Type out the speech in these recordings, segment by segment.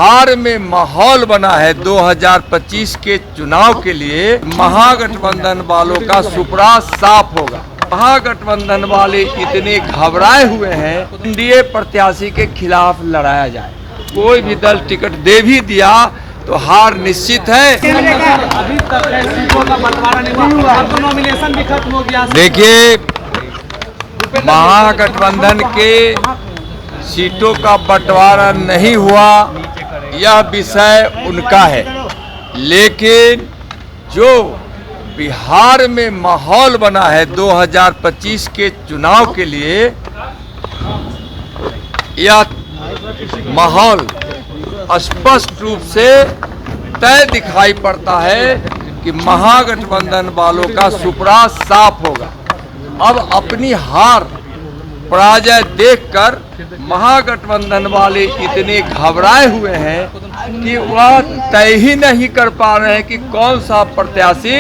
बिहार में माहौल बना है 2025 के चुनाव के लिए, महागठबंधन वालों का सुपड़ा साफ होगा। महागठबंधन वाले इतने घबराए हुए हैं, एनडीए प्रत्याशी के खिलाफ लड़ाया जाए। कोई भी दल टिकट दे भी दिया तो हार निश्चित है। अभी तक सीटों का बंटवारा नहीं हुआ, अब तो नॉमिनेशन भी खत्म हो गया। देखिए, महागठबंधन के सीटों का बंटवारा नहीं हुआ, यह विषय उनका है, लेकिन जो बिहार में माहौल बना है 2025 के चुनाव के लिए, यह माहौल स्पष्ट रूप से तय दिखाई पड़ता है कि महागठबंधन वालों का सुपड़ा साफ होगा। अब अपनी हार पराजय देखकर महागठबंधन वाले इतने घबराए हुए हैं कि वह तय ही नहीं कर पा रहे हैं कि कौन सा प्रत्याशी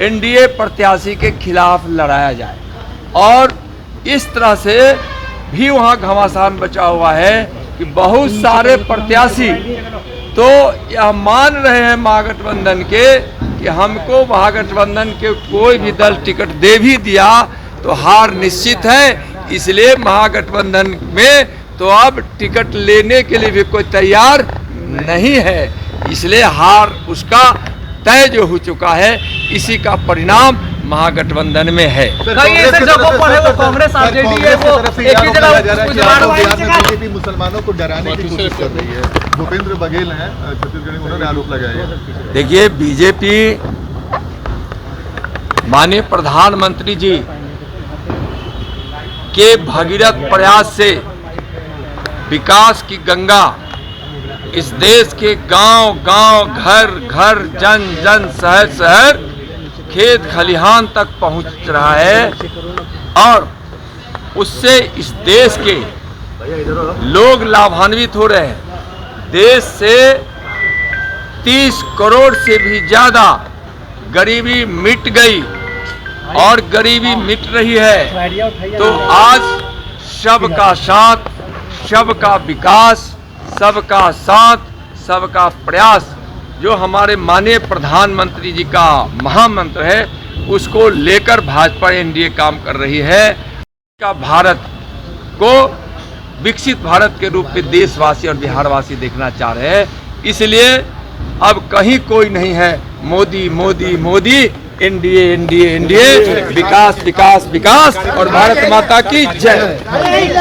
एनडीए प्रत्याशी के खिलाफ लड़ाया जाए। और इस तरह से भी वहाँ घमासान बचा हुआ है कि बहुत सारे प्रत्याशी तो यह मान रहे हैं महागठबंधन के कि हमको महागठबंधन के कोई भी दल टिकट दे भी दिया तो हार निश्चित है, इसलिए महागठबंधन में तो अब टिकट लेने के लिए भी कोई तैयार नहीं है, इसलिए हार उसका तय जो हो चुका है, इसी का परिणाम महागठबंधन में है। कांग्रेस आरजेडी वो एक ही जगह बीजेपी मुसलमानों को डराने की कोशिश कर रही है। भूपेंद्र बघेल हैं छत्तीसगढ़ में, उन्होंने आरोप लगाया है। देखिए, बीजेपी माननीय प्रधानमंत्री जी के भगीरथ प्रयास से विकास की गंगा इस देश के गांव गांव, घर घर, जन जन, शहर शहर, खेत खलिहान तक पहुंच रहा है और उससे इस देश के लोग लाभान्वित हो रहे हैं। देश से 30 करोड़ से भी ज्यादा गरीबी मिट गई और गरीबी मिट रही है। तो आज सबका साथ, सबका विकास, सबका साथ, सबका प्रयास जो हमारे माननीय प्रधानमंत्री जी का महामंत्र है, उसको लेकर भाजपा एनडीए काम कर रही है। का भारत को विकसित भारत के रूप में देशवासी और बिहारवासी देखना चाह रहे हैं, इसलिए अब कहीं कोई नहीं है Modi Modi Modi, NDA NDA NDA, विकास विकास विकास और भारत माता की जय।